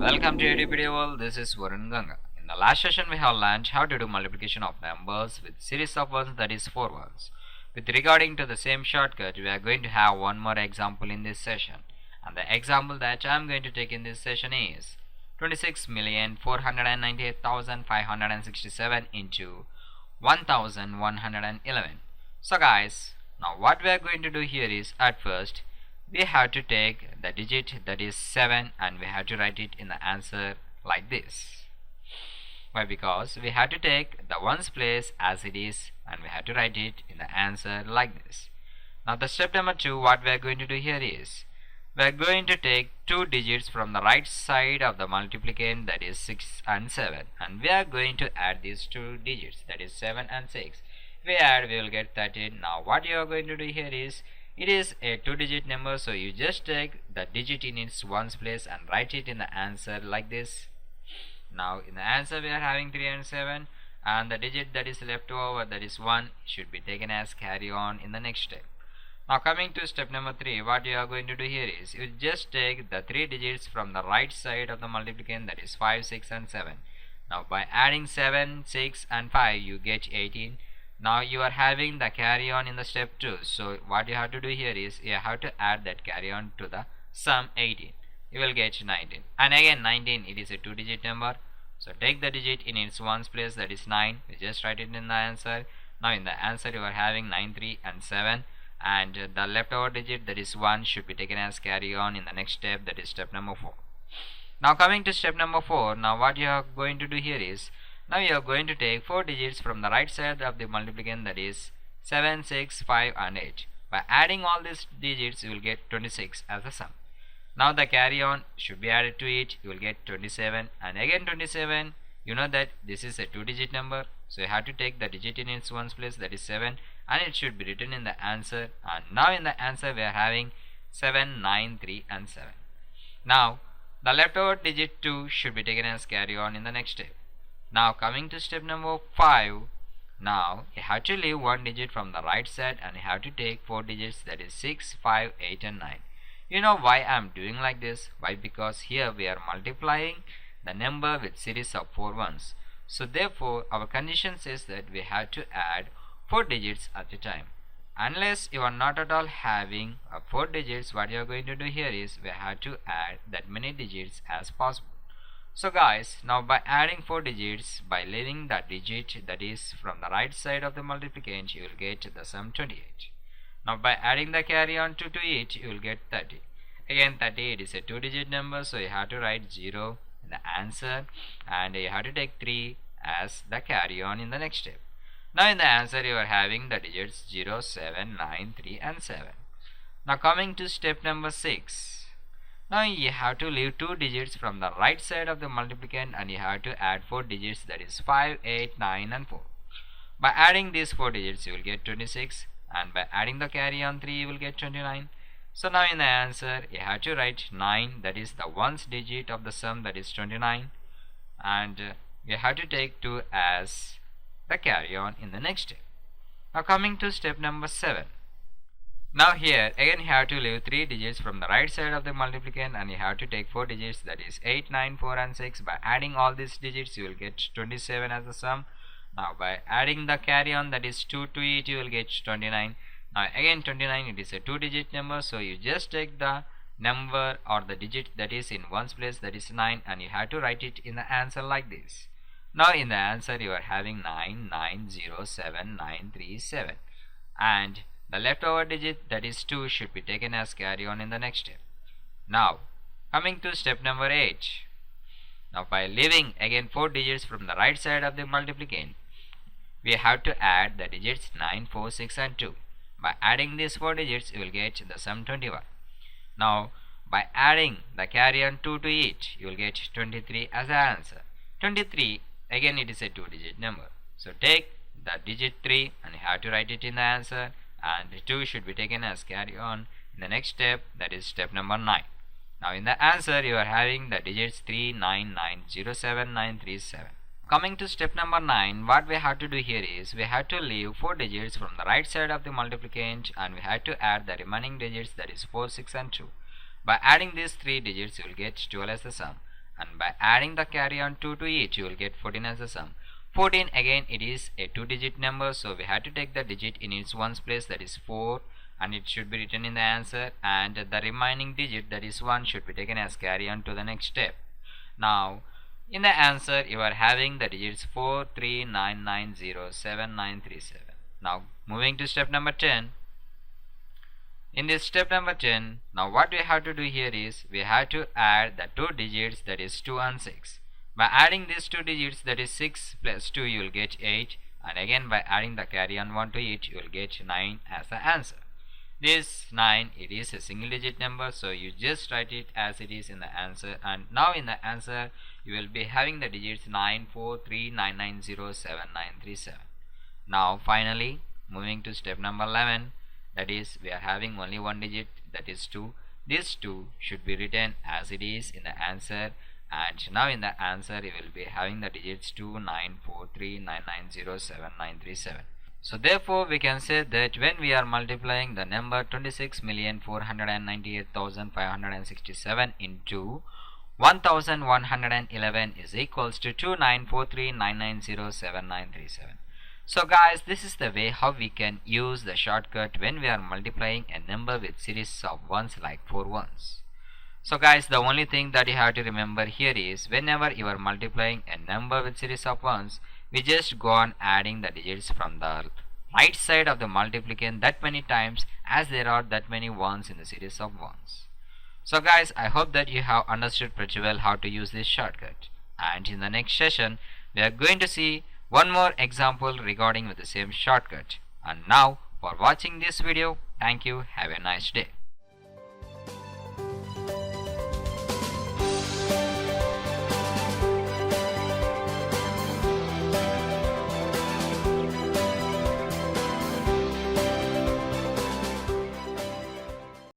Welcome to Video World. This is Varun Ganga. In the last session, we have learned how to do multiplication of numbers with series of ones, that is 4 ones. With regarding to the same shortcut, we are going to have one more example in this session. And the example that I am going to take in this session is 26,498,567 into 1,111. So guys, now what we are going to do here is, at first we have to take the digit that is 7 and we have to write it in the answer like this. Why? Because we have to take the ones place as it is and we have to write it in the answer like this. Now the step number 2, what we are going to do here is, we are going to take two digits from the right side of the multiplicand, that is 6 and 7, and we are going to add these two digits, that is 7 and 6. If we add, we will get 13. Now what you are going to do here is, it is a two-digit number, so you just take the digit in its ones place and write it in the answer like this. Now in the answer we are having 3 and 7, and the digit that is left over, that is 1, should be taken as carry on in the next step. Now coming to step number 3, what you are going to do here is, you just take the three digits from the right side of the multiplicand, that is 5, 6 and 7. Now by adding 7, 6 and 5, you get 18. Now you are having the carry on in the step 2, so what you have to do here is, you have to add that carry on to the sum 18. You will get 19, and again 19, it is a two-digit number, so take the digit in its ones place, that is 9. You just write it in the answer. Now in the answer you are having 9, 3 and 7, and the leftover digit, that is 1, should be taken as carry on in the next step, that is step number 4. Now coming to step number 4, now what you are going to do here is, now you are going to take four digits from the right side of the multiplicand, that is 7, 6, 5 and 8. By adding all these digits, you will get 26 as the sum. Now the carry on should be added to it. You will get 27 and again 27. You know that this is a two-digit number, so you have to take the digit in its ones place, that is 7, and it should be written in the answer. And now in the answer we are having 7, 9, 3 and 7. Now the leftover digit 2 should be taken as carry on in the next step. Now coming to step number 5, now you have to leave one digit from the right side and you have to take four digits, that is 6, 5, 8 and 9. You know why I am doing like this? Why? Because here we are multiplying the number with series of 4 ones. So therefore our condition says that we have to add 4 digits at a time. Unless you are not at all having 4 digits, what you are going to do here is, we have to add that many digits as possible. So guys, now by adding 4 digits, by leaving the digit that is from the right side of the multiplicand, you will get the sum 28. Now by adding the carry on to it, you will get 30. Again 38 is a two-digit number, so you have to write 0 in the answer and you have to take 3 as the carry on in the next step. Now in the answer you are having the digits 0, 7, 9, 3 and 7. Now coming to step number 6. Now you have to leave two digits from the right side of the multiplicand and you have to add 4 digits, that is 5, 8, 9 and 4. By adding these 4 digits you will get 26, and by adding the carry on 3 you will get 29. So now in the answer you have to write 9, that is the ones digit of the sum, that is 29, and you have to take 2 as the carry on in the next step. Now coming to step number 7. Now here again you have to leave 3 digits from the right side of the multiplicand and you have to take 4 digits, that is 8, 9, 4 and 6. By adding all these digits you will get 27 as the sum. Now by adding the carry on, that is 2 to it, you will get 29. Now again 29, it is a two-digit number, so you just take the number or the digit that is in ones place, that is 9, and you have to write it in the answer like this. Now in the answer you are having 9, 9, 0, 7, 9, 3, 7, and the leftover digit, that is 2, should be taken as carry on in the next step. Now coming to step number 8. Now by leaving again 4 digits from the right side of the multiplicand, we have to add the digits 9, 4, 6 and 2. By adding these 4 digits you will get the sum 21. Now by adding the carry on 2 to it, you will get 23 as the answer. 23, again it is a two-digit number, so take the digit 3 and you have to write it in the answer, and 2 should be taken as carry on in the next step, that is step number 9. Now in the answer you are having the digits 3, 9, 9, 0, 7, 9, 3, 7. Coming to step number 9, what we have to do here is, we have to leave 4 digits from the right side of the multiplicand and we have to add the remaining digits, that is 4, 6 and 2. By adding these 3 digits you will get 12 as the sum. and by adding the carry on 2 to it, you will get 14 as the sum. 14 again, it is a 2-digit number, so we have to take the digit in its ones place, that is 4, and it should be written in the answer, and the remaining digit, that is 1, should be taken as carry on to the next step. Now in the answer you are having the digits 439907937. Now moving to step number 10. In this step number 10, now what we have to do here is we have to add the 2 digits, that is 2 and 6. By adding these 2 digits, that is 6 plus 2, you will get 8, and again by adding the carry on 1 to it, you will get 9 as the answer. This 9, it is a single digit number, so you just write it as it is in the answer, and now in the answer you will be having the digits 943990797. Now finally moving to step number 11, that is we are having only one digit, that is 2. This 2 should be written as it is in the answer, and now in the answer you will be having the digits 2943990797. So therefore we can say that when we are multiplying the number 26,498,567 into 1111 is equals to 2943990797. So guys, this is the way how we can use the shortcut when we are multiplying a number with series of ones like 4 ones. So guys, the only thing that you have to remember here is whenever you are multiplying a number with series of ones, we just go on adding the digits from the right side of the multiplicand that many times as there are that many ones in the series of ones. So guys, I hope that you have understood pretty well how to use this shortcut, and in the next session we are going to see one more example regarding with the same shortcut. And now for watching this video, thank you, have a nice day.